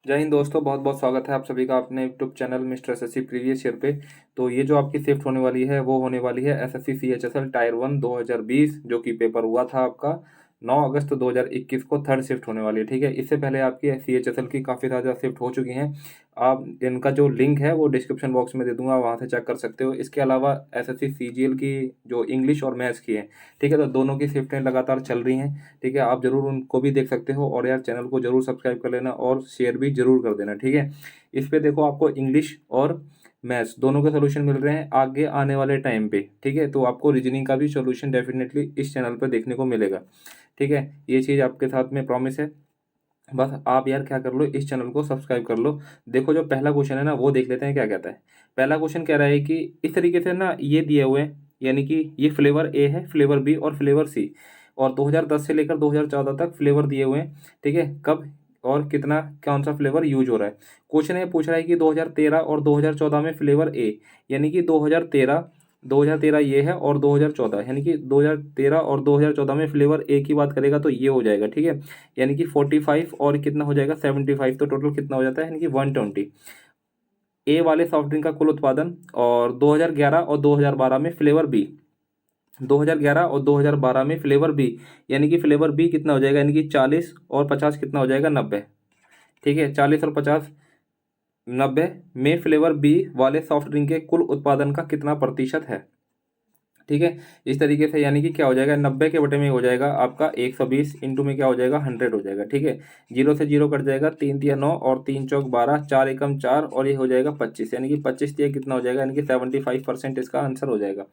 जय हिंद दोस्तों, बहुत बहुत स्वागत है आप सभी का अपने YouTube channel mister SSC previous year पे। तो ये जो आपकी शिफ्ट होने वाली है वो होने वाली है एसएससी सीएचएसएल टायर 1 2020, जो कि पेपर हुआ था आपका 9 अगस्त 2021 को। थर्ड शिफ्ट होने वाली है, ठीक है। इससे पहले आपकी सीएचएसएल की काफ़ी ज़्यादा शिफ्ट हो चुकी हैं। आप इनका जो लिंक है वो डिस्क्रिप्शन बॉक्स में दे दूंगा, वहाँ से चेक कर सकते हो। इसके अलावा एसएससी सीजीएल की जो इंग्लिश और मैथ्स की है, ठीक है, तो दोनों की शिफ्टें लगातार चल रही हैं, ठीक है। आप जरूर उनको भी देख सकते हो, और यार चैनल को जरूर सब्सक्राइब कर लेना और शेयर भी जरूर कर देना, ठीक है। इस पे देखो आपको इंग्लिश और मैथ्स दोनों के सोल्यूशन मिल रहे हैं आगे आने वाले टाइम पे, ठीक है। तो आपको रीजनिंग का भी सोल्यूशन डेफिनेटली इस चैनल पर देखने को मिलेगा, ठीक है। ये चीज़ आपके साथ में प्रॉमिस है। बस आप यार क्या कर लो, इस चैनल को सब्सक्राइब कर लो। देखो जो पहला क्वेश्चन है ना, वो देख लेते हैं क्या कहता है। पहला क्वेश्चन कह रहा है कि इस तरीके से ना ये दिए हुए हैं, यानी कि ये फ्लेवर ए है, फ्लेवर बी और फ्लेवर सी, और 2010 से लेकर 2014 तक फ्लेवर दिए हुए हैं, ठीक है। कब और कितना कौन सा फ्लेवर यूज हो रहा है। क्वेश्चन है पूछ रहा है कि 2013 और 2014 में फ्लेवर ए, यानी कि 2013 ये है, और 2014 यानी कि 2013 और 2014 में फ्लेवर ए की बात करेगा तो ये हो जाएगा, ठीक है। यानी कि 45 और कितना हो जाएगा 75, तो टोटल कितना हो जाता है यानी कि 120। ए वाले सॉफ्ट ड्रिंक का कुल उत्पादन, और 2011 और 2012 में फ्लेवर बी, 2011 और 2012 में फ्लेवर बी, यानी कि फ्लेवर बी कितना हो जाएगा, यानी कि 40 और 50 कितना हो जाएगा 90, ठीक है। 40 और 50 90 में फ्लेवर बी वाले सॉफ्ट ड्रिंक के कुल उत्पादन का कितना प्रतिशत है, ठीक है। इस तरीके से यानी कि क्या हो जाएगा, 90 के बटे में हो जाएगा आपका 120, इंटू में क्या हो जाएगा 100 हो जाएगा, ठीक है। जीरो से जीरो कट जाएगा, 3 तिया 9 और 3 चौक 12, 4 एकम 4, और ये हो जाएगा 25, यानी कि 25 तिया कितना हो जाएगा, यानी कि 75% इसका आंसर हो जाएगा।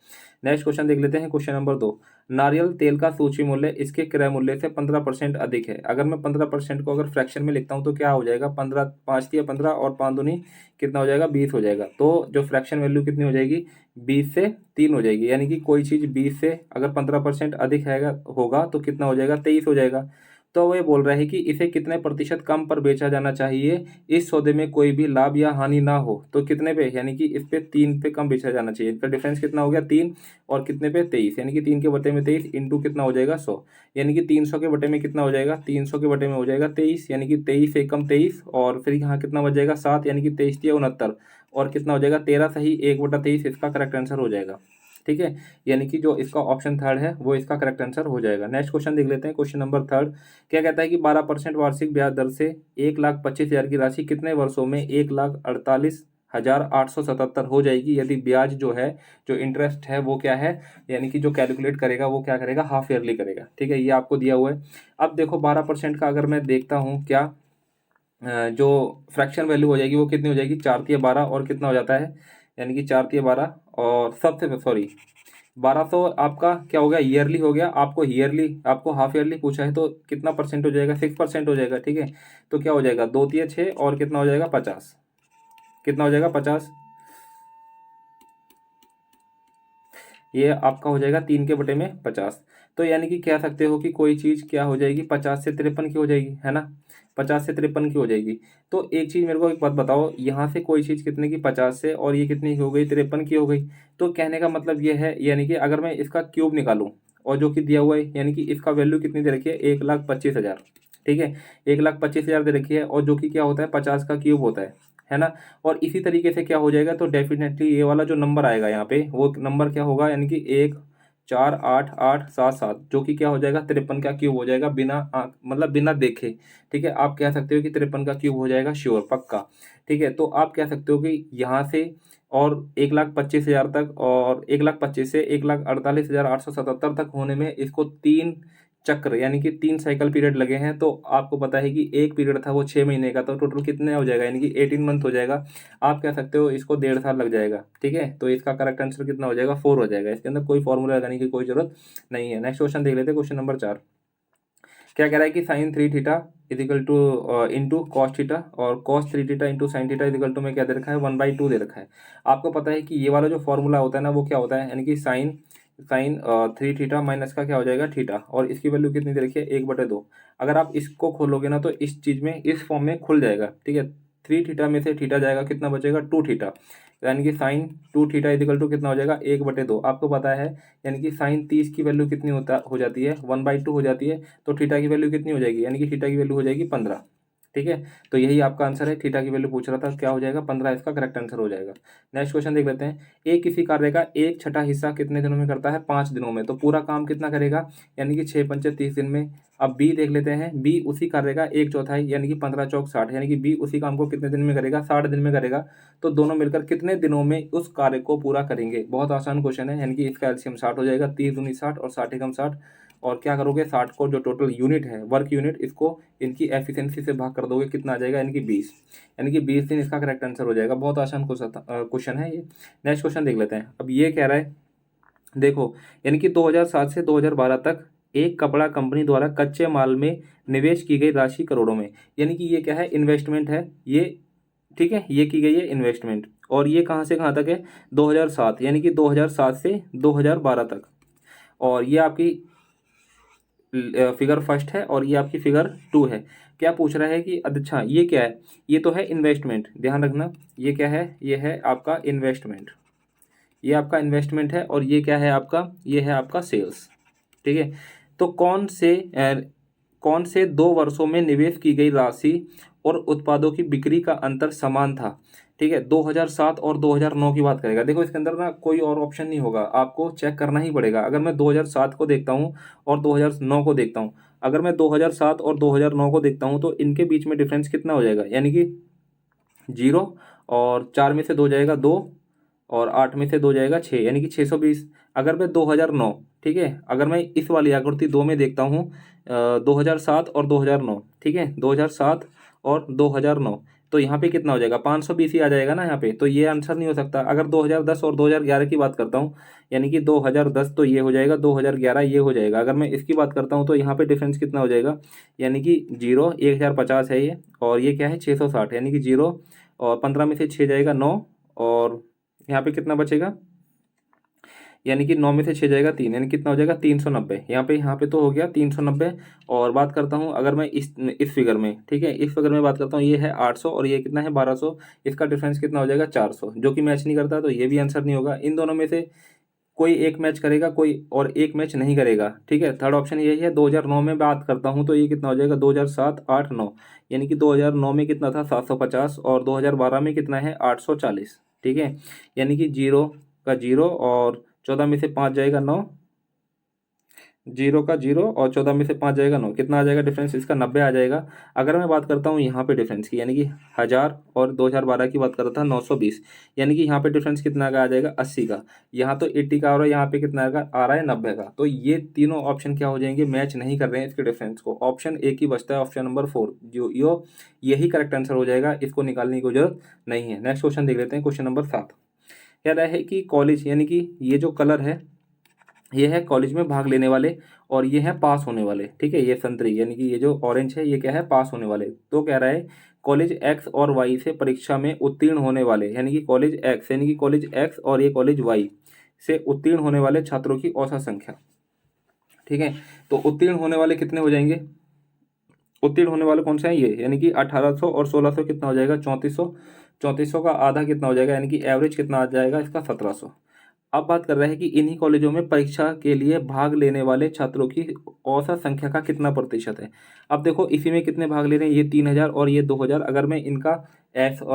नेक्स्ट क्वेश्चन देख लेते हैं, क्वेश्चन नंबर 2। नारियल तेल का सूची मूल्य इसके क्रय मूल्य से 15% अधिक है। अगर मैं 15% को अगर फ्रैक्शन में लिखता हूँ तो क्या हो जाएगा, 15 5 तिया 15 और 5 दूनी कितना हो जाएगा 20 हो जाएगा। तो जो फ्रैक्शन वैल्यू कितनी हो जाएगी, 20 से 3 हो जाएगी, यानी कि कोई चीज़ 20 से अगर 15% अधिक है होगा तो कितना हो जाएगा 23 हो जाएगा। तो वो ये बोल रहा है कि इसे कितने प्रतिशत कम पर बेचा जाना चाहिए, इस सौदे में कोई भी लाभ या हानि ना हो, तो कितने पे, यानी कि इस पे 3 पे कम बेचा जाना चाहिए। इसका डिफरेंस कितना हो गया 3, और कितने पे 23, यानी कि 3 के बटे में 23 इंटू कितना हो जाएगा 100, यानी कि 300 के बटे में कितना हो जाएगा, 300 के बटे में हो जाएगा 23, यानी कि 23 एकम 23, और फिर यहाँ कितना बच जाएगा 7, यानी कि 23 या 69, और कितना हो जाएगा 13 सही 1/23 इसका करेक्ट आंसर हो जाएगा, ठीक है। यानी कि जो इसका ऑप्शन थर्ड है वो इसका करेक्ट आंसर हो जाएगा। नेक्स्ट क्वेश्चन देख लेते हैं, क्वेश्चन नंबर थर्ड। क्या कहता है कि 12% वार्षिक ब्याज दर से 1,25,000 की राशि कितने वर्षों में 1,48,877 हो जाएगी, यदि ब्याज जो है, जो इंटरेस्ट है वो क्या है, यानी कि जो कैलकुलेट करेगा वो क्या करेगा, हाफ ईयरली करेगा, ठीक है। ये आपको दिया हुआ है। अब देखो 12% का अगर मैं देखता हूँ क्या, जो फ्रैक्शन वैल्यू हो जाएगी वो कितनी हो जाएगी, 4 तिया 12, और कितना हो जाता है, यानी कि 4 तिया 12, और सबसे सॉरी 1200 आपका क्या हो गया, ईयरली हो गया। आपको ईयरली, आपको हाफ ईयरली पूछा है तो कितना परसेंट हो जाएगा, 6% हो जाएगा, ठीक है। तो क्या हो जाएगा 2 तिया 6, और कितना हो जाएगा 50, कितना हो जाएगा 50, ये आपका हो जाएगा 3 के बटे में 50। तो यानी कि कह सकते हो कि कोई चीज़ क्या हो जाएगी, 50 से 53 की हो जाएगी, है ना, 50 से 53 की हो जाएगी। तो एक चीज़ मेरे को एक बात बताओ, यहाँ से कोई चीज़ कितने की 50 से, और ये कितनी की हो गई 53 की हो गई। तो कहने का मतलब ये है, यानी कि अगर मैं इसका क्यूब निकालूं, और जो कि दिया हुआ है, यानी कि इसका वैल्यू कितनी दे रखी है 1,25,000, ठीक है। 1,25,000 दे रखी है, और जो कि क्या होता है 50 का क्यूब होता है ना। और इसी तरीके से क्या हो जाएगा, तो डेफिनेटली ये वाला जो नंबर आएगा यहाँ पे वो नंबर क्या होगा, यानी कि 1,4,8,8,7,7, जो कि क्या हो जाएगा 53 का क्यूब हो जाएगा, बिना मतलब बिना देखे, ठीक है। आप कह सकते हो कि 53 का क्यूब हो जाएगा, श्योर पक्का, ठीक है। तो आप कह सकते हो कि यहाँ से और 1,25,000 तक, और 1,25,000 से 1,48,877 तक होने में इसको 3 चक्र, यानी कि 3 साइकिल पीरियड लगे हैं। तो आपको पता है कि एक पीरियड था वो 6 महीने का, तो टोटल कितने हो जाएगा, यानी कि 18 मंथ हो जाएगा। आप कह सकते हो इसको 1.5 साल लग जाएगा, ठीक है। तो इसका करेक्ट आंसर कितना हो जाएगा 4 हो जाएगा। इसके अंदर कोई फॉर्मूला लगाने की कोई जरूरत नहीं है। नेक्स्ट क्वेश्चन देख लेते हैं, क्वेश्चन नंबर 4। क्या कह रहा है कि sin 3 theta equal to into cos theta, और cos 3 theta into sine theta equal to में क्या दे रखा है 1/2 दे रखा है। आपको पता है कि ये वाला जो फॉर्मूला होता है ना वो क्या होता है, यानी कि साइन साइन 3 थीटा माइनस का क्या हो जाएगा थीटा, और इसकी वैल्यू कितनी दे रखी है 1/2। अगर आप इसको खोलोगे ना तो इस चीज में, इस फॉर्म में खुल जाएगा, ठीक है। 3 थीटा में से थीटा जाएगा, कितना बचेगा 2 थीटा, यानी कि sin 2 थीटा इजिकल टू कितना हो जाएगा 1/2। आपको पता है, यानी कि sin 30 की वैल्यू कितनी हो जाती है 1/2 हो जाती है। तो थीटा की वैल्यू कितनी हो जाएगी, यानी कि थीटा की वैल्यू हो जाएगी 15, ठीक है, तो यही आपका आंसर है। थीटा की वैल्यू पूछ रहा था, क्या हो जाएगा 15 इसका करेक्ट आंसर हो जाएगा। नेक्स्ट क्वेश्चन देख लेते हैं। ए किसी कार्य का 1/6 हिस्सा कितने दिनों में करता है? 5 दिनों में। तो पूरा काम कितना करेगा? यानी कि 6 पंचे 30 दिन में। अब बी देख लेते हैं। बी उसी कार्य का 1/4 यानी कि 15 चौक 60, यानी कि बी उसी काम को कितने दिन में करेगा? 60 दिन में करेगा। तो दोनों मिलकर कितने दिनों में उस कार्य को पूरा करेंगे? बहुत आसान क्वेश्चन है, यानी कि इसका एलसीएम 60 हो जाएगा, 30 दूनी 60 और 60 एकम 60। और क्या करोगे, 60 को जो टोटल यूनिट है, वर्क यूनिट, इसको इनकी एफिशिएंसी से भाग कर दोगे, कितना आ जाएगा? यानी कि 20। यानी कि 20 दिन इसका करेक्ट आंसर हो जाएगा। बहुत आसान क्वेश्चन है ये। नेक्स्ट क्वेश्चन देख लेते हैं। अब ये कह रहा है, देखो, यानी कि 2007 से 2012 तक एक कपड़ा कंपनी द्वारा कच्चे माल में निवेश की गई राशि करोड़ों में। यानी कि ये क्या है? इन्वेस्टमेंट है ये, ठीक है, ये की गई है इन्वेस्टमेंट। और ये कहाँ से कहाँ तक है? 2007, यानी कि 2007 से 2012 तक। और ये आपकी फिगर फर्स्ट है और ये आपकी फिगर टू है। क्या पूछ रहा है कि अच्छा ये क्या है? ये तो है इन्वेस्टमेंट, ध्यान रखना। ये क्या है? ये है आपका इन्वेस्टमेंट। ये आपका इन्वेस्टमेंट है और ये क्या है आपका? ये है आपका सेल्स। ठीक है, तो कौन से 2 वर्षों में निवेश की गई राशि और उत्पादों की बिक्री का अंतर समान था? ठीक है, 2007 और 2009 की बात करेगा। देखो इसके अंदर ना कोई और ऑप्शन नहीं होगा, आपको चेक करना ही पड़ेगा। अगर मैं 2007 को देखता हूँ और 2009 को देखता हूँ, अगर मैं 2007 और 2009 को देखता हूँ तो इनके बीच में डिफरेंस कितना हो जाएगा? यानी कि 0, और 4 में से 2 जाएगा 2, और 8 में से 2 जाएगा 6, यानी कि 620। अगर मैं 2009, ठीक है, अगर मैं इस वाली आकृति 2 में देखता हूँ 2007 और 2009, ठीक है, 2007 और 2009, तो यहाँ पे कितना हो जाएगा? 520 ही आ जाएगा ना यहाँ पे। तो ये आंसर नहीं हो सकता। अगर 2010 और 2011 की बात करता हूँ, यानी कि 2010 तो ये हो जाएगा, 2011 ये हो जाएगा। अगर मैं इसकी बात करता हूँ तो यहाँ पे डिफरेंस कितना हो जाएगा? यानी कि 0, 1050 है ये, और ये क्या है? 660, यानी कि 0, और 15 में से 6 जाएगा 9, और यहाँ पे कितना बचेगा? यानी कि 9 में से 6 जाएगा 3, यानी कितना हो जाएगा? 390। यहाँ पे तो हो गया 390। और बात करता हूँ अगर मैं इस फिगर में, ठीक है, इस फिगर में बात करता हूँ, ये है 800 और ये कितना है? 1200। इसका डिफरेंस कितना हो जाएगा? 400, जो कि मैच नहीं करता, तो ये भी आंसर नहीं होगा। इन दोनों में से कोई एक मैच करेगा, कोई और एक मैच नहीं करेगा। ठीक है, थर्ड ऑप्शन यही है। 2009 में बात करता हूँ तो ये कितना हो जाएगा? 2007, 8, 9, यानी कि 2009 में कितना था? 750, और 2012 में कितना है? 840। ठीक है, यानी कि 0 का 0 और 14 में से 5 जाएगा 9, 0 का 0 और 14 में से 5 जाएगा 9, कितना आ जाएगा डिफरेंस इसका? 90 आ जाएगा। अगर मैं बात करता हूँ यहाँ पे डिफरेंस की, यानी कि 1000, और 2012 की बात कर रहा था 920, यानी कि यहाँ पे डिफरेंस कितना का आ जाएगा? 80 का। यहाँ तो 80 का, और यहाँ पे कितना का आ रहा है? 90 का। तो ये तीनों ऑप्शन क्या हो जाएंगे? मैच नहीं कर रहे हैं इसके डिफरेंस को। ऑप्शन एक ही बचता है, ऑप्शन नंबर 4, जो यही करेक्ट आंसर हो जाएगा, इसको निकालने की जरूरत नहीं है। नेक्स्ट क्वेश्चन देख लेते हैं, क्वेश्चन नंबर 7। कह रहा है कि कॉलेज, यानी कि ये जो कलर है ये है कॉलेज में भाग लेने वाले, और ये है पास होने वाले। ठीक है, ये संतरी यानी कि ये जो ऑरेंज है ये क्या है? पास होने वाले। तो कह रहा है कॉलेज एक्स और वाई से परीक्षा में उत्तीर्ण होने वाले, यानी कि कॉलेज एक्स, यानी कि कॉलेज एक्स और ये कॉलेज वाई से उत्तीर्ण होने वाले छात्रों की औसत संख्या। ठीक है, तो उत्तीर्ण होने वाले कितने हो जाएंगे? उत्तीर्ण होने वाले कौन से हैं? ये, यानी कि 1800 और 1600 कितना हो जाएगा? 3400। 3400 का आधा कितना हो जाएगा? यानी कि एवरेज कितना आ जाएगा इसका? 1700। अब बात कर रहे हैं कि इन्हीं कॉलेजों में परीक्षा के लिए भाग लेने वाले छात्रों की औसत संख्या का कितना प्रतिशत है? अब देखो इसी में कितने भाग ले रहे हैं? ये 3000 और ये 2000। अगर मैं इनका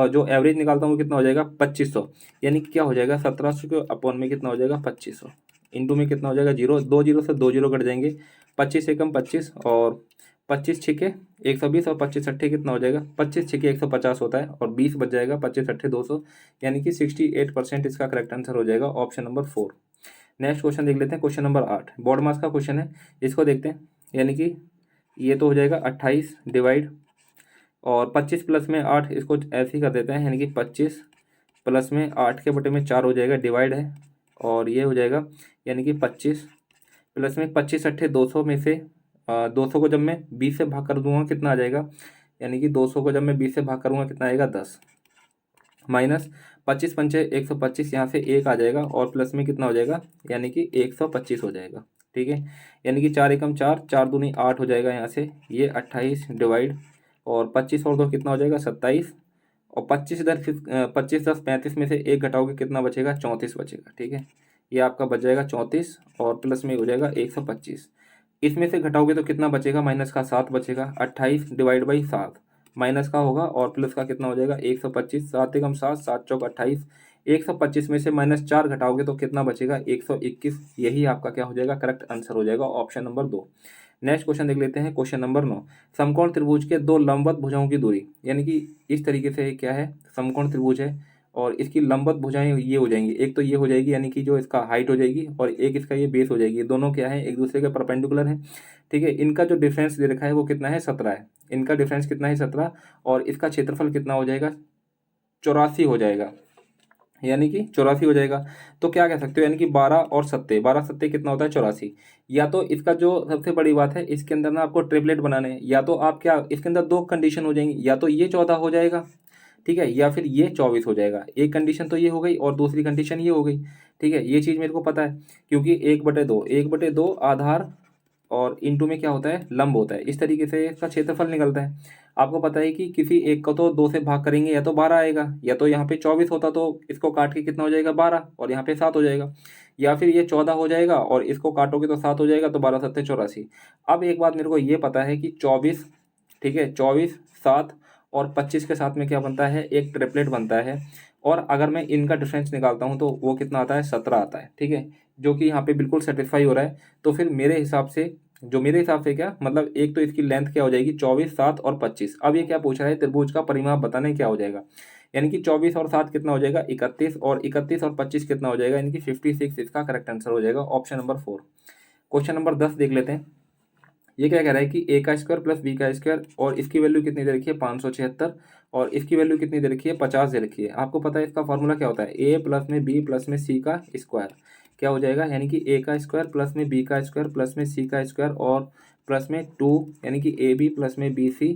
जो एवरेज निकालता हूँ वो कितना हो जाएगा? 2500। यानी कि क्या हो जाएगा? 1700 के अपॉन में कितना हो जाएगा? 2500। इंटू में कितना हो जाएगा? 0, 2 जीरो से 2 जीरो कट जाएंगे। 25 एकम 25, और 25 छिके 120, और 25 अट्ठे कितना हो जाएगा? 25 छिके 150 होता है, और 20 बच जाएगा, 25 अट्ठे 200, यानी कि 68% इसका करेक्ट आंसर हो जाएगा, ऑप्शन नंबर 4। नेक्स्ट क्वेश्चन देख लेते हैं, क्वेश्चन नंबर 8, बोर्ड मास का क्वेश्चन है, इसको देखते हैं। यानी कि ये तो हो जाएगा 28 डिवाइड, और 25 प्लस में 8, इसको ऐसे ही कर देते हैं, यानी कि 25 प्लस में 8 के बटे में 4 हो जाएगा, डिवाइड है, और ये हो जाएगा, यानी कि 25 प्लस में 25 अट्ठे 200 में से 200 को जब मैं 20 से भाग कर दूंगा कितना आ जाएगा? यानी कि 200 को जब मैं 20 से भाग करूंगा कितना आएगा? 10, माइनस 25 पंचे 125, यहाँ से 1 आ जाएगा, और प्लस में कितना हो जाएगा? यानी कि 125 हो जाएगा। ठीक है, यानी कि 4 एकम 4, 4 दूनी 8 हो जाएगा, यहाँ से ये 28 डिवाइड, और 25 और 2 कितना हो जाएगा? 27, और 25 इधर 25 10 35 में से 1 घटाओगे कितना बचेगा? 34 बचेगा। ठीक है, ये आपका बच जाएगा 34, और प्लस में हो जाएगा 125। इसमें से घटाओगे तो कितना बचेगा? माइनस का 7 बचेगा। 28 डिवाइड बाई 7, माइनस का होगा और प्लस का कितना हो जाएगा 125, 7 एकम 7, 7 चौक 28, 125 में से -4 घटाओगे तो कितना बचेगा 121। यही आपका क्या हो जाएगा करेक्ट आंसर हो जाएगा ऑप्शन नंबर 2। नेक्स्ट क्वेश्चन देख लेते हैं, क्वेश्चन नंबर 9। समकोण त्रिभुज के दो लंबवत भुजाओं की दूरी, यानी कि इस तरीके से क्या है, समकोण त्रिभुज है और इसकी लंबवत भुजाएं ये हो जाएंगी, एक तो ये हो जाएगी यानी कि जो इसका हाइट हो जाएगी और एक इसका ये बेस हो जाएगी, दोनों क्या है एक दूसरे के परपेंडिकुलर है। ठीक है, इनका जो डिफरेंस दे रखा है वो कितना है 17 है, इनका डिफरेंस कितना है 17 और इसका क्षेत्रफल कितना हो जाएगा 84 हो जाएगा, यानी कि 84 हो जाएगा। तो क्या कह सकते हो, यानी कि 12 और 7, 12 7 कितना होता है 84। या तो इसका जो सबसे बड़ी बात है इसके अंदर ना आपको ट्रिपलेट बनाने हैं, या तो आप क्या इसके अंदर दो कंडीशन हो जाएंगी, या तो ये 14 हो जाएगा, ठीक है, या फिर ये 24 हो जाएगा। एक कंडीशन तो ये हो गई और दूसरी कंडीशन ये हो गई। ठीक है, ये चीज़ मेरे को पता है क्योंकि 1/2 आधार और इंटू में क्या होता है लंब होता है, इस तरीके से इसका क्षेत्रफल निकलता है। आपको पता है कि किसी एक को तो 2 से भाग करेंगे या तो 12 आएगा, या तो यहाँ पे 24 होता तो इसको काट के कितना हो जाएगा 12 और यहाँ पे 7 हो जाएगा, या फिर ये 14 हो जाएगा और इसको काटोगे तो 7 हो जाएगा, तो 12 7 84। अब एक बात मेरे को ये पता है कि 24, ठीक है, 24 7 और 25 के साथ में क्या बनता है एक ट्रिपलेट बनता है, और अगर मैं इनका डिफरेंस निकालता हूँ तो वो कितना आता है 17 आता है। ठीक है, जो कि यहाँ पे बिल्कुल सेटिस्फाई हो रहा है। तो फिर मेरे हिसाब से क्या मतलब, एक तो इसकी लेंथ क्या हो जाएगी 24 7 और 25। अब ये क्या पूछ रहा है त्रिभुज का परिमाप बताने क्या हो जाएगा, यानी कि 24 और 7 कितना हो जाएगा 31, और 31 और 25 कितना हो जाएगा, यानी कि 56 इसका करेक्ट आंसर हो जाएगा ऑप्शन नंबर 4। क्वेश्चन नंबर 10 देख लेते हैं। ये क्या कह रहा है कि ए का स्क्वायर प्लस बी का स्क्वायर, और इसकी वैल्यू कितनी दे रखी है 576, और इसकी वैल्यू कितनी दे रखी है 50 दे रखी है। आपको पता है इसका फॉर्मूला क्या होता है, ए प्लस में बी प्लस में सी का स्क्वायर क्या हो जाएगा, यानी कि ए का स्क्वायर प्लस में बी का स्क्वायर प्लस में सी का स्क्वायर और प्लस में 2, यानी कि ए बी प्लस में बी सी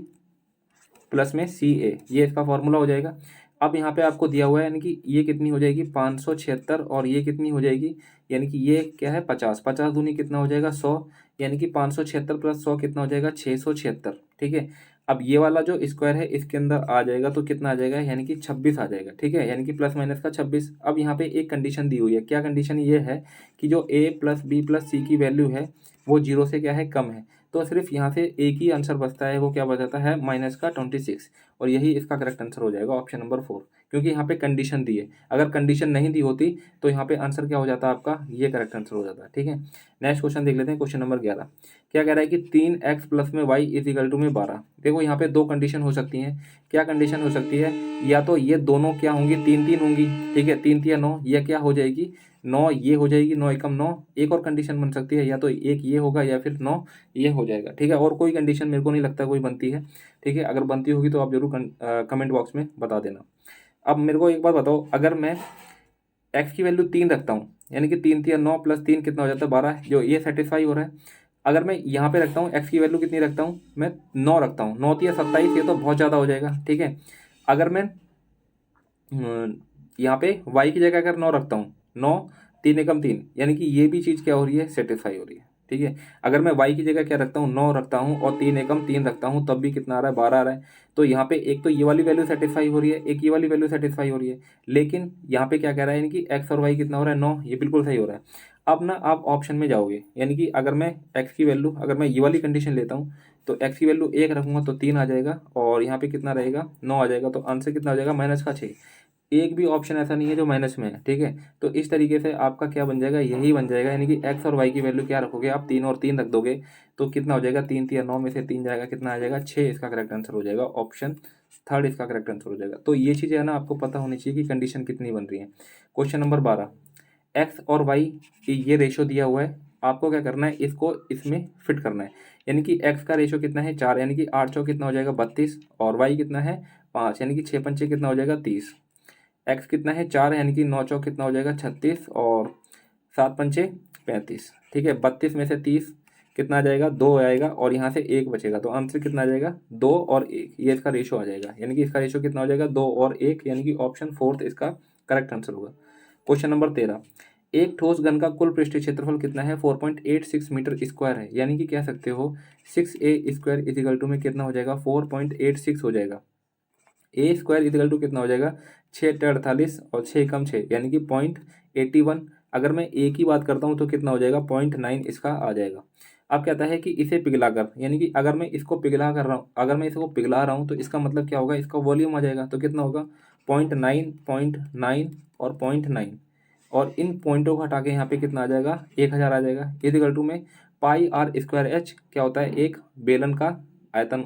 प्लस में सी ए, ये इसका फॉर्मूला हो जाएगा। अब यहाँ पे आपको दिया हुआ है, यानी कि ये कितनी हो जाएगी 576 और ये कितनी हो जाएगी, यानी कि ये क्या है 50, 50 दूनी कितना हो जाएगा 100, यानी कि 576 प्लस 100 कितना हो जाएगा 676। ठीक है, अब ये वाला जो स्क्वायर है इसके अंदर आ जाएगा तो कितना आ जाएगा, यानी कि 26 आ जाएगा। ठीक है, यानी कि प्लस माइनस का 26। अब यहाँ पे एक कंडीशन दी हुई है, क्या कंडीशन ये है कि जो ए प्लस बी प्लस सी की वैल्यू है वो 0 से क्या है कम है, तो सिर्फ यहाँ से एक ही आंसर बचता है, वो क्या बचाता है माइनस का 26, और यही इसका करेक्ट आंसर हो जाएगा ऑप्शन नंबर 4, क्योंकि यहाँ पे कंडीशन दी है। अगर कंडीशन नहीं दी होती तो यहाँ पे आंसर क्या हो जाता आपका, ये करेक्ट आंसर हो जाता है। ठीक है, नेक्स्ट क्वेश्चन देख लेते हैं, क्वेश्चन नंबर 11। क्या कह रहा है कि 3x प्लस में y इज इक्वल टू में 12। देखो यहाँ पे दो कंडीशन हो सकती हैं। क्या कंडीशन हो सकती है, या तो ये दोनों क्या होंगी 3 3 होंगी, ठीक है 3 3 9, या क्या हो जाएगी 9 ये हो जाएगी, 9 एकम 9। एक और कंडीशन बन सकती है, या तो एक ये होगा या फिर 9 ये हो जाएगा। ठीक है, और कोई कंडीशन मेरे को नहीं लगता कोई बनती है। ठीक है, अगर बनती होगी तो आप जरूर कमेंट बॉक्स में बता देना। अब मेरे को एक बात बताओ, अगर मैं x की वैल्यू 3 रखता हूँ, यानी कि 3 3 9 प्लस 3 कितना हो जाता है 12, जो ये सेटिस्फाई हो रहा है। अगर मैं यहाँ पे रखता हूँ x की वैल्यू कितनी रखता हूँ, मैं 9 रखता हूँ, 9 3 27, ये तो बहुत ज़्यादा हो जाएगा। ठीक है, अगर मैं यहाँ पे y की जगह अगर 9 रखता हूँ, 9 3 एकम 3, यानी कि ये भी चीज़ क्या हो रही है सेटिस्फाई हो रही है। ठीक है, अगर मैं y की जगह क्या रखता हूँ 9 रखता हूँ और 3 एकम 3 रखता हूँ, तब भी कितना आ रहा है 12 आ रहा है। तो यहाँ पे एक तो ये वाली वैल्यू सेटिस्फाई हो रही है, एक ये वाली वैल्यू सेटिस्फाई हो रही है, लेकिन यहाँ पे क्या कह रहा है, यानी कि x और y कितना हो रहा है 9, ये बिल्कुल सही हो रहा है। अब ना आप ऑप्शन में जाओगे, यानी कि अगर मैं x की वैल्यू, अगर मैं ये वाली कंडीशन लेता हूँ तो x की वैल्यू 1 रखूंगा तो 3 आ जाएगा, और यहाँ पे कितना रहेगा 9 आ जाएगा, तो आंसर कितना आ जाएगा माइनस का 6। एक भी ऑप्शन ऐसा नहीं है जो माइनस में है। ठीक है, तो इस तरीके से आपका क्या बन जाएगा, यही बन जाएगा, यानी कि x और y की वैल्यू क्या रखोगे आप 3 और 3 रख दोगे तो कितना हो जाएगा 3 3 9 में से 3 जाएगा, कितना आ जाएगा 6, इसका करेक्ट आंसर हो जाएगा ऑप्शन 3 इसका करेक्ट आंसर हो जाएगा। तो ये चीज़ें है ना आपको पता होनी चाहिए कि कंडीशन कितनी बन रही है। क्वेश्चन नंबर 12, एक्स और वाई ये रेशो दिया हुआ है, आपको क्या करना है इसको इसमें फिट करना है। यानी कि एक्स का रेशो कितना है 4, यानी कि 8 चौक कितना हो जाएगा 32, और वाई कितना है 5, यानी कि 6 पंचे कितना हो जाएगा 30। एक्स कितना है 4, यानी कि 9 चौक कितना हो जाएगा 36, और 7 पंचे 35। ठीक है, 32 में से 30 कितना आ जाएगा 2 आएगा, और यहाँ से 1 बचेगा, तो आंसर कितना आ जाएगा 2 और 1, ये इसका रेशो आ जाएगा। यानी कि इसका रेशो कितना हो जाएगा 2 और 1, यानी कि ऑप्शन 4 इसका करेक्ट आंसर होगा। क्वेश्चन नंबर 13, एक ठोस घन का कुल पृष्ठीय क्षेत्रफल कितना है 4.86 मीटर स्क्वायर है, यानी कि कह सकते हो 6a स्क्वायर इजिकल टू में कितना हो जाएगा 4.86 हो जाएगा। ए स्क्वायर इजिकल टू कितना हो जाएगा 6 और 6 कम 6, यानी कि 0.81। अगर मैं ए की बात करता हूँ तो कितना हो जाएगा 0.9 इसका आ जाएगा। अब कहता है कि इसे पिघलाकर, यानी कि अगर मैं इसको पिघला कर रहा हूँ, अगर मैं इसको पिघला रहा हूँ तो इसका मतलब क्या होगा, इसका वॉल्यूम आ जाएगा। तो कितना होगा 0.9, 0.9 और 0.9, और इन पॉइंटों को हटा के यहाँ पे कितना आ जाएगा 1000 आ जाएगा। इक्वल टू में पाई आर स्क्वायर एच क्या होता है, एक बेलन का आयतन,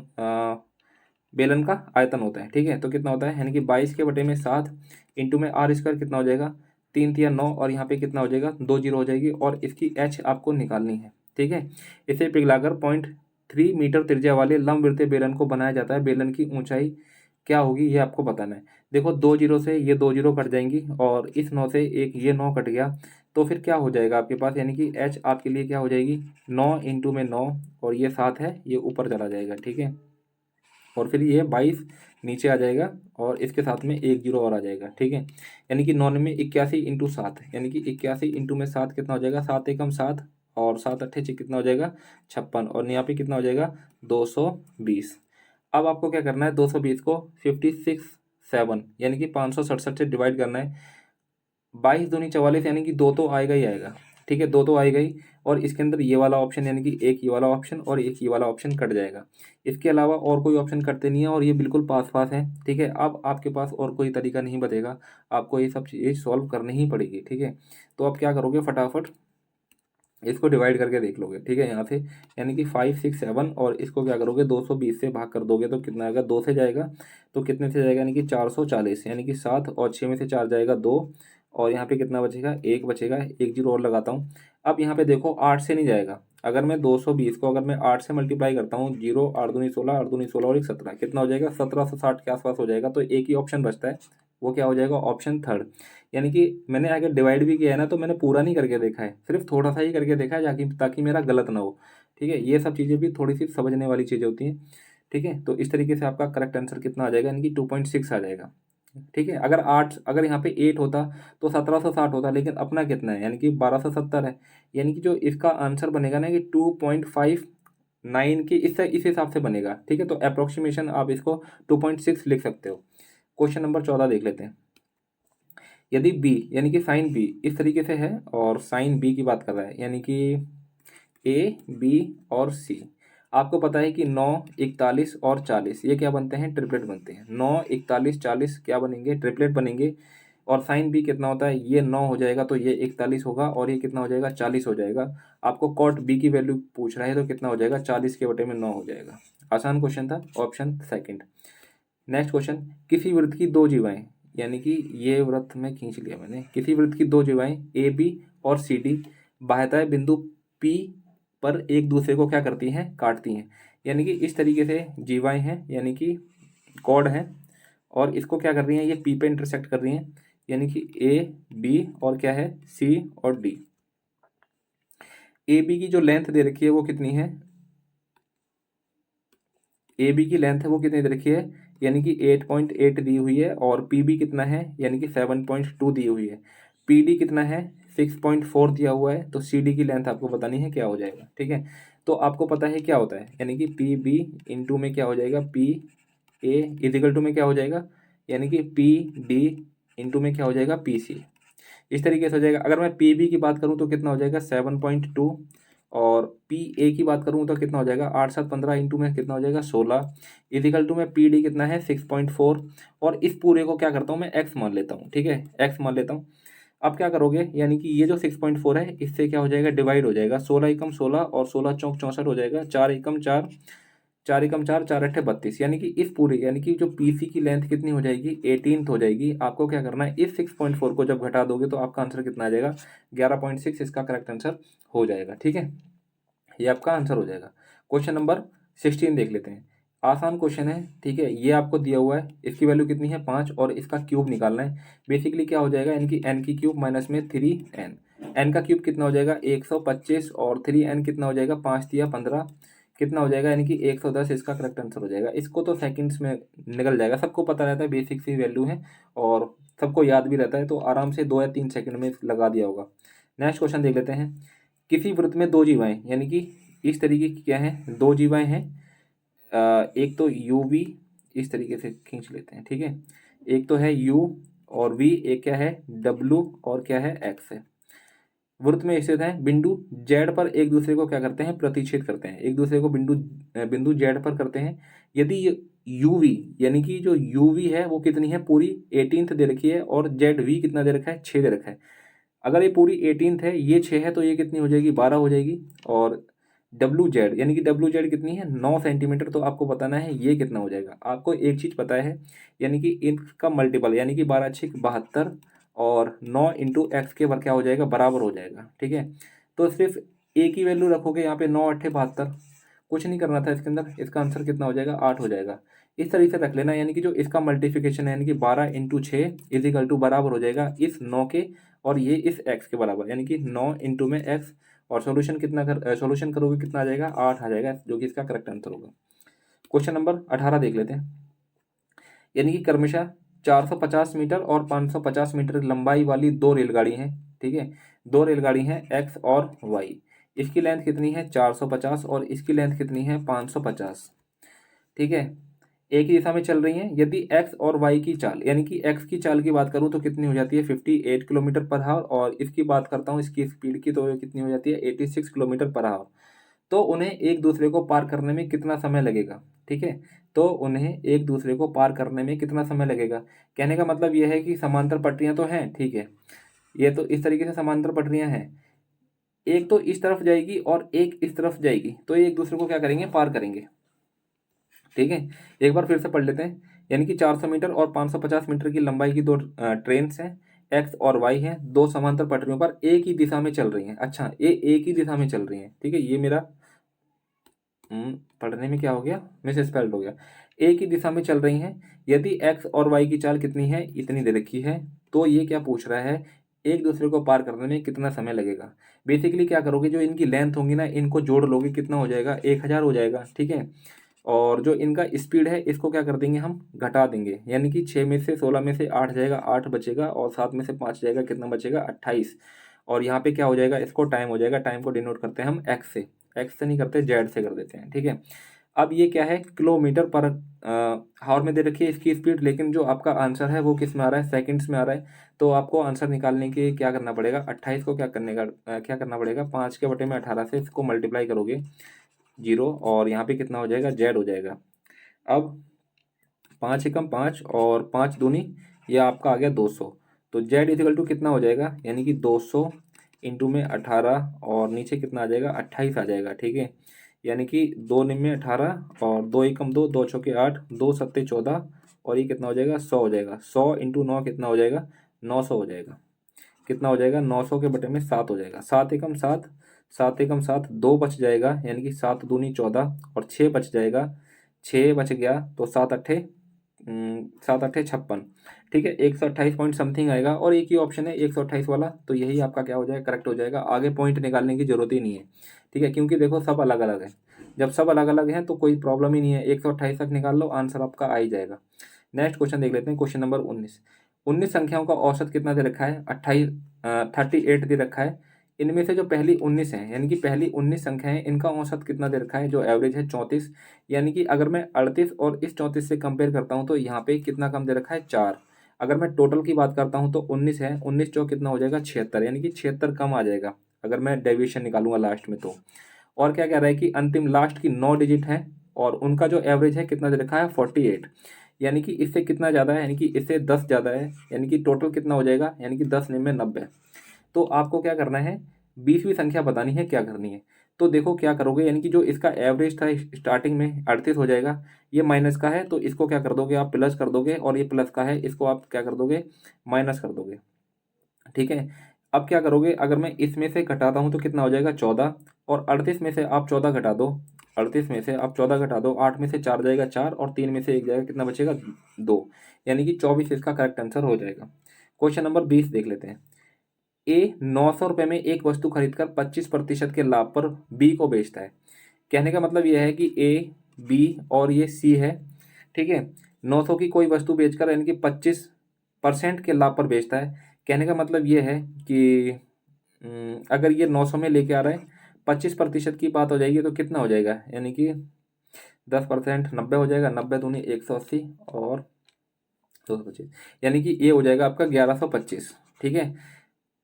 बेलन का आयतन होता है। ठीक है, तो कितना होता है, यानी कि 22/7 इंटू में आर स्क्वायर कितना हो जाएगा 3 3 9, और यहाँ पे कितना हो जाएगा 2 जीरो हो जाएगी, और इसकी एच आपको निकालनी है। ठीक है, इसे पिघलाकर 0.3 मीटर त्रिज्या वाले लंबवृत्तीय बेलन को बनाया जाता है। बेलन की ऊंचाई क्या होगी ये आपको बताना है। देखो 2 जीरो से ये 2 जीरो कट जाएंगी, और इस 9 से एक ये 9 कट गया, तो फिर क्या हो जाएगा आपके पास, यानी कि एच आपके लिए क्या हो जाएगी 9 इंटू में 9, और ये 7 है, ये ऊपर चला जाएगा। ठीक है, और फिर ये 22 नीचे आ जाएगा, और इसके साथ में एक जीरो और आ जाएगा। ठीक है, यानी कि 9 में 81 इंटू 7, यानी कि 81 इंटू में 7 कितना हो जाएगा, 7 एकम 7, और 7 अट्ठे कितना हो जाएगा 56, और यहाँ पे कितना हो जाएगा 220। अब आपको क्या करना है, 220 को 56 7 यानी कि 567 से डिवाइड करना है। 22 दूनी 44, यानी कि दो तो आएगा ही आएगा। ठीक है, दो तो आएगा ही, और इसके अंदर ये वाला ऑप्शन, यानी कि एक ये वाला ऑप्शन और एक ये वाला ऑप्शन कट जाएगा। इसके अलावा और कोई ऑप्शन कटते नहीं है, और ये बिल्कुल पास पास है। ठीक है, अब आपके पास और कोई तरीका नहीं बचेगा, आपको ये सब चीज़ें सॉल्व करनी ही पड़ेगी। ठीक है, तो आप क्या करोगे, फटाफट इसको डिवाइड करके देख लोगे। ठीक है, यहाँ से यानी कि 5 6 7, और इसको क्या करोगे 220 से भाग कर दोगे तो कितना आएगा, 2 से जाएगा, तो कितने से जाएगा, यानी कि 440, यानी कि 7 और 6 में से 4 जाएगा 2, और यहाँ पे कितना बचेगा, एक बचेगा, एक जीरो और लगाता हूँ। अब यहाँ पे देखो 8 से नहीं जाएगा, अगर मैं 220 को अगर मैं 8 से मल्टीप्लाई करता हूँ, 0 8 दूनी 16, 8 दूनी 16 और एक 17, कितना हो जाएगा 1760 के आसपास हो जाएगा। तो एक ही ऑप्शन बचता है, वो क्या हो जाएगा, ऑप्शन थर्ड। यानी कि मैंने अगर डिवाइड भी किया है ना, तो मैंने पूरा नहीं करके देखा है, सिर्फ थोड़ा सा ही करके देखा है, जाकि ताकि मेरा गलत ना हो। ठीक है, ये सब चीज़ें भी थोड़ी सी समझने वाली चीज़ें होती हैं। ठीक है, तो इस तरीके से आपका करेक्ट आंसर कितना आ जाएगा, यानी कि 2.6 आ जाएगा। ठीक है, अगर 8, अगर यहाँ पे 8 होता तो 1760 होता, लेकिन अपना कितना है, यानी कि 1270 है। यानी कि जो इसका आंसर बनेगा ना, कि 2.59 के इस हिसाब से बनेगा। ठीक है, तो अप्रोक्सीमेशन आप इसको 2.6 लिख सकते हो। क्वेश्चन नंबर 14 देख लेते हैं। यदि बी, यानी कि साइन बी इस तरीके से है, और साइन बी की बात कर रहा है, यानी कि ए बी और सी, आपको पता है कि 9 41 और 40 ये क्या बनते हैं, ट्रिपलेट बनते हैं। 9 41 40 क्या बनेंगे, ट्रिपलेट बनेंगे। और साइन बी कितना होता है, ये 9 हो जाएगा, तो ये 41 होगा, और ये कितना हो जाएगा 40 हो जाएगा। आपको कॉट बी की वैल्यू पूछ रहा है, तो कितना हो जाएगा 40 के बटे में 9 हो जाएगा। आसान क्वेश्चन था, ऑप्शन सेकंड। नेक्स्ट क्वेश्चन, किसी वृत्त की दो जीवाएं, यानी कि ये वृत्त में खींच लिया मैंने, किसी वृत्त की दो जीवाएं ए बी और सी डी बाह्यतः बिंदु पी पर एक दूसरे को क्या करती हैं, काटती हैं। यानी कि इस तरीके से जीवाएं हैं, यानी कि कॉर्ड हैं, और इसको क्या कर रही हैं, ये पी पे इंटरसेक्ट कर रही हैं, यानी कि ए बी और क्या है सी और डी। ए बी की जो लेंथ दे रखी है वो कितनी है, ए बी की लेंथ है वो कितनी दे रखी है, यानी कि 8.8 दी हुई है, और पी बी कितना है, यानी कि 7.2 दी हुई है। पी डी कितना है 6.4 दिया हुआ है, तो सी डी की लेंथ आपको बतानी है क्या हो जाएगा। ठीक है, तो आपको पता है क्या होता है, यानी कि पी बी इंटू में क्या हो जाएगा, पी ए इजिकल टू में क्या हो जाएगा, यानी कि पी डी इंटू में क्या हो जाएगा, पी सी। इस तरीके से हो जाएगा। अगर मैं पी बी की बात करूँ तो कितना हो जाएगा 7.2, और पी ए की बात करूँ तो कितना हो जाएगा 8 7 15 इंटू में कितना हो जाएगा 16, इजिकल टू में पी डी कितना है 6.4, और इस पूरे को क्या करता हूँ मैं एक्स मान लेता हूँ। ठीक है, एक्स मान लेता हूँ। अब क्या करोगे, यानी कि ये जो 6.4 है इससे क्या हो जाएगा, डिवाइड हो जाएगा, 16 एकम 16 और 16 चौक 64 हो जाएगा, 4 एकम 4, 4 एकम 4, 4 अट्ठे 32, यानी कि इस पूरे, यानी कि जो पीसी की लेंथ कितनी हो जाएगी 18th हो जाएगी। आपको क्या करना है, इस 6.4 को जब घटा दोगे तो आपका आंसर कितना आ जाएगा 11.6, इसका करेक्ट आंसर हो जाएगा। ठीक है, ये आपका आंसर हो जाएगा। क्वेश्चन नंबर 16 देख लेते हैं। आसान क्वेश्चन है। ठीक है, ये आपको दिया हुआ है, इसकी वैल्यू कितनी है 5, और इसका क्यूब निकालना है। बेसिकली क्या हो जाएगा, यानी कि एन की क्यूब माइनस में 3n, एन का क्यूब कितना हो जाएगा 125, और 3n कितना हो जाएगा 5 दिया 15, कितना हो जाएगा, यानी कि 110 इसका करेक्ट आंसर हो जाएगा। इसको तो सेकंड्स में निकल जाएगा, सबको पता रहता है, बेसिक सी वैल्यू है, और सबको याद भी रहता है, तो आराम से 2 या 3 सेकंड में लगा दिया होगा। नेक्स्ट क्वेश्चन देख लेते हैं। किसी वृत्त में दो जीवाएं, यानी कि इस तरीके की क्या है, दो जीवाएं हैं, एक तो यू वी, इस तरीके से खींच लेते हैं। ठीक है, एक तो है यू और वी, एक क्या है डब्लू और क्या है एक्स है। वृत्त में स्थित हैं, बिंदु जेड पर एक दूसरे को क्या करते हैं, प्रतिच्छेद करते हैं, एक दूसरे को बिंदु बिंदु जेड पर करते हैं। यदि यूवी यानी कि जो यूवी है वो कितनी है, पूरी 18th दे रखी है, और जेड वी कितना दे रखा है, 6 दे रखा है। अगर ये पूरी 18th है, ये 6 है, तो ये कितनी हो जाएगी, 12 हो जाएगी। और डब्ल्यू जेड यानी कि डब्ल्यू जेड कितनी है, 9 सेंटीमीटर। तो आपको बताना है ये कितना हो जाएगा। आपको एक चीज़ पता है, यानी कि इनका मल्टीपल, यानी कि 12 6 72, और 9 इंटू एक्स के बार क्या हो जाएगा, बराबर हो जाएगा। ठीक है, तो सिर्फ ए की वैल्यू रखोगे यहाँ पे, 9 8 72, कुछ नहीं करना था इसके अंदर। इसका आंसर कितना हो जाएगा, 8 हो जाएगा। इस तरीके से रख लेना, यानी कि जो इसका मल्टीप्लिकेशन है, यानी कि 12 इंटू 6 इजिकल टू बराबर हो जाएगा इस 9 के, और ये इस x के बराबर, यानी कि 9 इंटू में x। और सॉल्यूशन कितना सॉल्यूशन करोगे कितना आ जाएगा, 8 आ जाएगा, जो कि इसका करेक्ट आंसर होगा। क्वेश्चन नंबर 18 देख लेते हैं। यानी कि क्रमशः 450 मीटर और 550 मीटर लंबाई वाली दो रेलगाड़ी हैं। ठीक है, दो रेलगाड़ी हैं x और y। इसकी लेंथ कितनी है, 450, और इसकी लेंथ कितनी है, 550। ठीक है, एक ही दिशा में चल रही हैं। यदि x और y की चाल, यानी कि x की चाल की बात करूं तो कितनी हो जाती है, 58 किलोमीटर पर आवर, और इसकी बात करता हूं इसकी स्पीड की, तो ये कितनी हो जाती है, 86 किलोमीटर पर आवर। तो उन्हें एक दूसरे को पार करने में कितना समय लगेगा। ठीक है, तो उन्हें एक दूसरे को पार करने में कितना समय लगेगा। कहने का मतलब यह है कि समांतर पटरियां तो हैं, ठीक है, ये तो इस तरीके से समांतर पटरियां हैं, एक तो इस तरफ जाएगी और एक इस तरफ जाएगी, तो ये एक दूसरे को क्या करेंगे, पार करेंगे। ठीक है, एक बार फिर से पढ़ लेते हैं। यानी कि 400 मीटर और 550 मीटर की लंबाई की दो ट्रेन हैं, एक्स और वाई हैं, दो समांतर पटरियों पर एक ही दिशा में चल रही हैं। अच्छा, ये एक ही दिशा में चल रही हैं। ठीक है, ये मेरा पढ़ने में क्या हो गया, मिस स्पेल्ड हो गया। एक ही दिशा में चल रही हैं। यदि एक्स और वाई की चाल कितनी है, इतनी दे रखी है, तो ये क्या पूछ रहा है, एक दूसरे को पार करने में कितना समय लगेगा। बेसिकली क्या करोगे, जो इनकी लेंथ होंगी ना, इनको जोड़ लोगे, कितना हो जाएगा, 1000 हो जाएगा। ठीक है, और जो इनका स्पीड है इसको क्या कर देंगे, हम घटा देंगे, यानी कि 6 में से 16 में से 8 जाएगा, 8 बचेगा, और 7 में से 5 जाएगा, कितना बचेगा, 28। और यहाँ पे क्या हो जाएगा, इसको टाइम हो जाएगा। टाइम को डिनोट करते हैं हम एक्स से, एक्स से नहीं करते, जेड से कर देते हैं। ठीक है, अब ये क्या है, किलोमीटर पर हावर में दे रखी है इसकी स्पीड, लेकिन जो आपका आंसर है वो किस में आ रहा है, सेकंड्स में आ रहा है। तो आपको आंसर निकालने के क्या करना पड़ेगा, 28 को क्या करना पड़ेगा, 5 के बटे में 18 से इसको मल्टीप्लाई करोगे, 0, और यहाँ पे कितना हो जाएगा, जेड हो जाएगा। अब 5 एकम 5 और 5 दूनी, यह आपका आ गया 200। तो जेड इजिकल टू कितना हो जाएगा, यानी कि 200 इंटू में 18, और नीचे कितना आ जाएगा, 28 आ जाएगा। ठीक है, यानी कि 2 निम में 18, और 2 एकम 2, 2 चौके 8, 2 सत्ते 14, और ये कितना हो जाएगा, 100 हो जाएगा। 100 इंटू 9 कितना हो जाएगा, 900 हो जाएगा। कितना हो जाएगा, 900 के बटे में 7 हो जाएगा। 7 एकम 7, 7 एकम 7, 2 बच जाएगा, यानी कि 7 दूनी 14, और 6 बच जाएगा, 6 बच गया, तो 7 अट्ठे 56। ठीक है, 128 पॉइंट समथिंग आएगा, और एक ही ऑप्शन है 128 वाला, तो यही आपका क्या हो जाएगा, करेक्ट हो जाएगा। आगे पॉइंट निकालने की जरूरत ही नहीं है। ठीक है, क्योंकि देखो सब अलग अलग है, जब सब अलग अलग हैं तो कोई प्रॉब्लम ही नहीं है, 128 तक निकाल लो, आंसर आपका आ ही जाएगा। नेक्स्ट क्वेश्चन देख लेते हैं, क्वेश्चन नंबर 19। 19 संख्याओं का औसत कितना दे रखा है, 38 दे रखा है। इनमें से जो पहली 19 है, यानी कि पहली 19 संख्याएं, इनका औसत कितना दे रखा है, जो एवरेज है 34। यानी कि अगर मैं 38 और इस 34 से कंपेयर करता हूं, तो यहाँ पे कितना कम दे रखा है, 4। अगर मैं टोटल की बात करता हूं तो 19 है, 19 चौक कितना हो जाएगा, 76, यानी कि 76 कम आ जाएगा अगर मैं डेविएशन निकालूंगा लास्ट में तो। और क्या कह रहा है कि अंतिम लास्ट की 9 डिजिट है, और उनका जो एवरेज है कितना दे रखा है, 48। यानी कि इससे कितना ज़्यादा है, यानी कि इससे 10 ज़्यादा है, यानी कि टोटल कितना हो जाएगा, यानी कि 10 में 90। तो आपको क्या करना है, 20वीं संख्या बतानी है, क्या करनी है। तो देखो क्या करोगे, यानी कि जो इसका एवरेज था स्टार्टिंग में 38 हो जाएगा, ये माइनस का है तो इसको क्या कर दोगे, आप प्लस कर दोगे, और ये प्लस का है, इसको आप क्या कर दोगे, माइनस कर दोगे। ठीक है, अब क्या करोगे, अगर मैं इसमें से घटाता हूँ तो कितना हो जाएगा, 14, और 38 में से आप 14 घटा दो, 38 में से आप 14 घटा दो, 8 में से 4 जाएगा 4, और 3 में से 1 जाएगा, कितना बचेगा, 2, यानी कि 24 इसका करेक्ट आंसर हो जाएगा। क्वेश्चन नंबर 20 देख लेते हैं। ए 900 रुपये में एक वस्तु खरीदकर 25% के लाभ पर बी को बेचता है। कहने का मतलब यह है कि ए, बी और ये सी है। ठीक है, 900 की कोई वस्तु बेचकर, यानी कि 25% के लाभ पर बेचता है। कहने का मतलब ये है कि अगर ये 900 में लेके आ रहा है, 25% की बात हो जाएगी, तो कितना हो जाएगा, यानी कि 10%, 90 हो जाएगा, 90 दूनी 180, और 225, यानी कि ये हो जाएगा आपका 1125। ठीक है,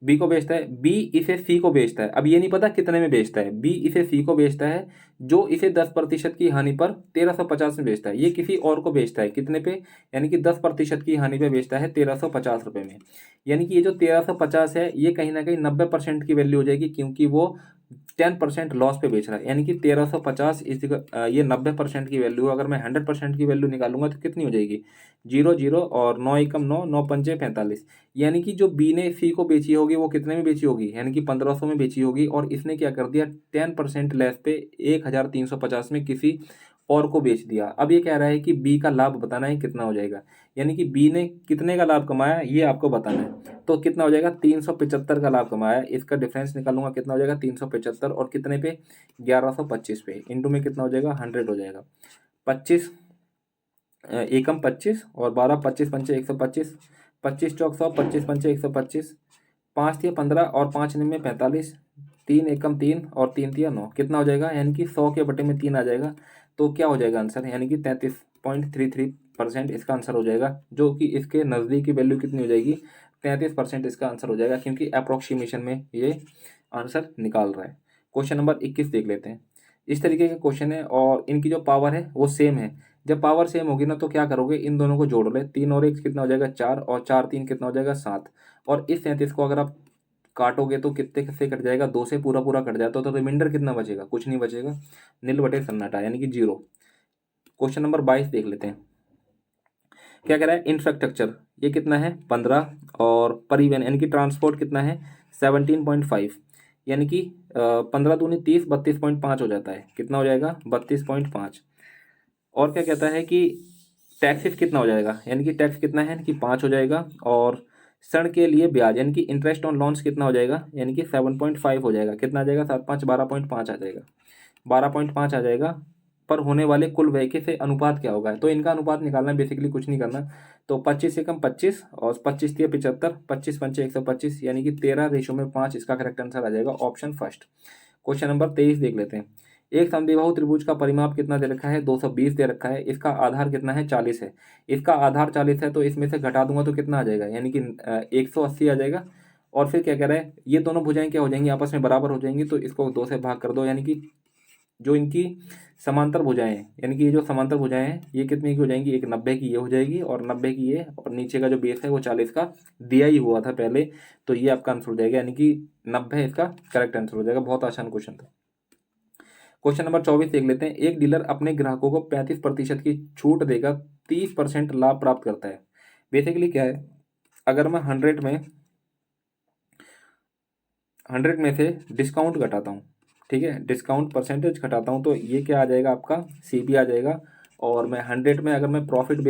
बी को बेचता है, बी इसे सी को बेचता है। अब ये नहीं पता कितने में बेचता है, बी इसे सी को बेचता है जो इसे 10% की हानि पर 1350 में बेचता है। ये किसी और को बेचता है कितने पे, यानी कि 10% की हानि पे बेचता है 1350 रुपये में। यानी कि ये जो 1350 है ये कहीं ना कहीं 90% की वैल्यू हो जाएगी, क्योंकि वो 10% लॉस पे बेच रहा है। यानी कि 1350 ये 90% की वैल्यू, अगर मैं 100% की वैल्यू निकालूंगा तो कितनी हो जाएगी, 0 0 और 9 एकम 9, 9 पंचे 45। यानी कि जो बी ने सी को बेची होगी वो कितने में बेची होगी, यानी कि 1500 में बेची होगी, और इसने क्या कर दिया 10% लेस पे 1350 में किसी और को बेच दिया। अब ये कह रहा है कि बी का लाभ बताना है कितना हो जाएगा, यानी कि बी ने कितने का लाभ कमाया ये आपको बताना है। तो कितना हो जाएगा, 375 का लाभ कमाया, इसका डिफरेंस निकालूंगा कितना हो जाएगा 375, और कितने पे 1125 पे, इंटू में कितना हो जाएगा 100 हो जाएगा। 25 एकम 25 और 12, 25 पंचे 125, 25 चौक 100, 25 पंचे 125, 5 तिया 15 और 5 निन्मे 45, 3 एकम 3 और 3 तिया 9, कितना हो जाएगा, यानी कि 100 के बटे में 3 आ जाएगा। तो क्या हो जाएगा आंसर, यानी कि 33.33% इसका आंसर हो जाएगा, जो कि इसके नज़दीक की वैल्यू कितनी हो जाएगी, 33% इसका आंसर हो जाएगा, क्योंकि अप्रोक्सीमेशन में ये आंसर निकाल रहा है। क्वेश्चन नंबर 21 देख लेते हैं। इस तरीके के क्वेश्चन है और इनकी जो पावर है वो सेम है। जब पावर सेम होगी ना तो क्या करोगे, इन दोनों को जोड़ ले, 3 और 1 कितना हो जाएगा 4, और 4 3 कितना हो जाएगा 7, और इस 37 को अगर आप काटोगे तो कितने से कट जाएगा, 2 से पूरा पूरा कट जाता है, तो रिमाइंडर कितना बचेगा, कुछ नहीं बचेगा, नील बटे सन्नाटा, यानी कि 0। क्वेश्चन नंबर 22 देख लेते हैं। क्या कह रहा है, इंफ्रास्ट्रक्चर ये कितना है 15, और परिवहन यानी कि ट्रांसपोर्ट कितना है 17.5, यानी कि 15 दूनी 30, 32.5 हो जाता है, कितना हो जाएगा 32.5। और क्या कहता है कि टैक्सेस कितना हो जाएगा, यानी कि टैक्स कितना है कि 5 हो जाएगा, और ऋण के लिए ब्याज यानी कि इंटरेस्ट ऑन लोन्स कितना हो जाएगा, यानी कि 7.5 हो जाएगा, कितना आ जाएगा 7 5 12.5 आ जाएगा, 12.5 आ जाएगा। पर होने वाले कुल व्यय के से अनुपात क्या होगा, तो इनका अनुपात निकालना है, बेसिकली कुछ नहीं करना। तो 25 से कम 25 और 25 तिया 75, 25 पंचे 125, यानी कि 13:5 इसका करेक्ट आंसर आ जाएगा, ऑप्शन फर्स्ट। क्वेश्चन नंबर 23 देख लेते हैं। एक समद्विबाहु त्रिभुज का परिमाप कितना दे रखा है, 220 दे रखा है, इसका आधार कितना है 40 है, इसका आधार 40 है, तो इसमें से घटा दूंगा तो कितना आ जाएगा, यानी कि 180 आ जाएगा। और फिर क्या कह रहा है, ये दोनों भुजाएं क्या हो जाएंगी, आपस में बराबर हो जाएंगी, तो इसको 2 से भाग कर दो, यानी कि जो इनकी समांतर भुजाएं हैं, यानी कि ये जो समांतर भुजाएं हैं ये कितने की हो जाएंगी, एक 90 की ये हो जाएगी और 90 की ये, और नीचे का जो बेस है वो 40 का दिया ही हुआ था पहले, तो ये आपका आंसर हो जाएगा, यानी कि 90 इसका करेक्ट आंसर हो जाएगा। बहुत आसान क्वेश्चन था। क्वेश्चन नंबर 24 देख लेते हैं। एक डीलर अपने ग्राहकों को 35% की छूट देकर 30% लाभ प्राप्त करता है। बेसिकली क्या है, अगर मैं 100 में से डिस्काउंट घटाता हूँ, ठीक है, डिस्काउंट परसेंटेज घटाता हूँ, तो ये क्या आ जाएगा आपका CP आ जाएगा। और मैं 100 में अगर मैं प्रॉफिट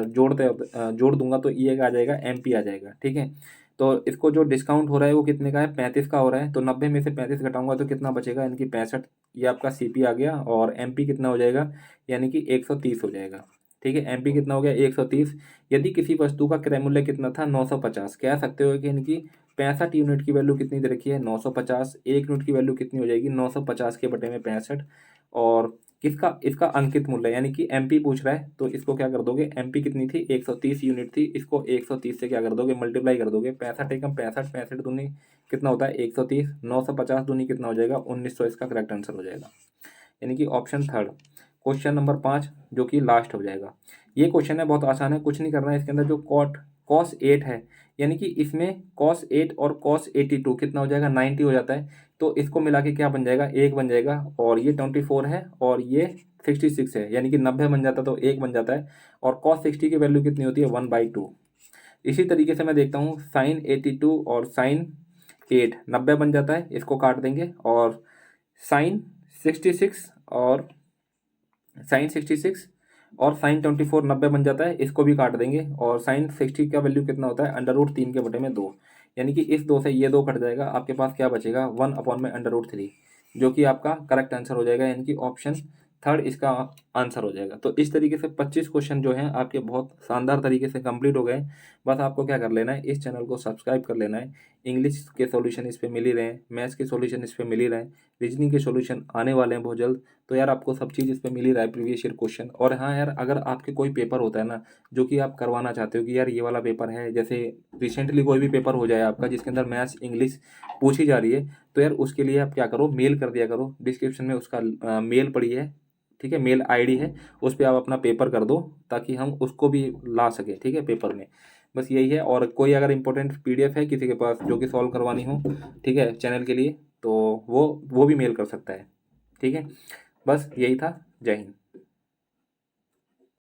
जोड़ दूंगा तो ये आ जाएगा MP आ जाएगा, ठीक है। तो इसको जो डिस्काउंट हो रहा है वो कितने का है, 35 का हो रहा है, तो 90 में से 35 घटाऊंगा तो कितना बचेगा, यानी कि 65, ये आपका CP आ गया, और MP कितना हो जाएगा, यानी कि 130 हो जाएगा, ठीक है। MP कितना हो गया 130। यदि किसी वस्तु का क्रय मूल्य कितना था 950, कह सकते हो कि यानी कि 65 यूनिट की वैल्यू कितनी दे रखी है 950, 1 यूनिट की वैल्यू कितनी हो जाएगी 950 के बटे में 65, और किसका इसका अंकित मूल्य यानी कि MP पूछ रहा है, तो इसको क्या कर दोगे, MP कितनी थी 130 यूनिट थी, इसको 130 से क्या कर दोगे मल्टीप्लाई कर दोगे, 65 एकम 65, 65 दूनी कितना होता है 130, 950 दूनी कितना हो जाएगा 1900, इसका करेक्ट आंसर हो जाएगा, यानी कि ऑप्शन थर्ड। क्वेश्चन नंबर 5 जो कि लास्ट हो जाएगा। ये क्वेश्चन है बहुत आसान है, कुछ नहीं करना है, इसके अंदर जो cos 8 है, यानी कि इसमें cos 8 और cos 82 कितना हो जाएगा 90 हो जाता है, तो इसको मिला के क्या बन जाएगा 1 बन जाएगा, और ये 24 है और ये 66 है, यानी कि 90 बन जाता तो 1 बन जाता है, और cos 60 की वैल्यू कितनी होती है 1/2। इसी तरीके से मैं देखता हूँ sin 82 और sin 8 90 बन जाता है, इसको काट देंगे, और sin 66 और sin 24 90 बन जाता है, इसको भी काट देंगे, और sin 60 का वैल्यू कितना होता है √3 के बटे में 2, यानी कि इस 2 से ये 2 कट जाएगा, आपके पास क्या बचेगा 1/√3, जो कि आपका करेक्ट आंसर हो जाएगा, यानी कि ऑप्शन थर्ड इसका आंसर हो जाएगा। तो इस तरीके से 25 क्वेश्चन जो हैं आपके बहुत शानदार तरीके से कंप्लीट हो गए। बस आपको क्या कर लेना है, इस चैनल को सब्सक्राइब कर लेना है। इंग्लिश के सॉल्यूशन इस पे मिल ही रहे हैं, मैथ्स के सॉल्यूशन इस पे मिल ही रहे हैं। रीजनिंग के सॉल्यूशन आने वाले हैं बहुत जल्द। तो यार आपको सब चीज़ इस पे मिल ही रहा है, प्रीवियस ईयर क्वेश्चन। और हाँ यार, अगर आपके कोई पेपर होता है ना जो कि आप करवाना चाहते हो कि यार ये वाला पेपर है, जैसे रिसेंटली कोई भी पेपर हो जाए आपका जिसके अंदर मैथ्स इंग्लिश पूछी जा रही है, तो यार उसके लिए आप क्या करो, मेल कर दिया करो, डिस्क्रिप्शन में उसका मेल पड़ी है, ठीक है, मेल आईडी है, उस पर आप अपना पेपर कर दो ताकि हम उसको भी ला सके, ठीक है, पेपर में। बस यही है। और कोई अगर इंपॉर्टेंट पीडीएफ है किसी के पास जो कि सॉल्व करवानी हो, ठीक है, चैनल के लिए, तो वो भी मेल कर सकता है, ठीक है। बस यही था। जय हिंद।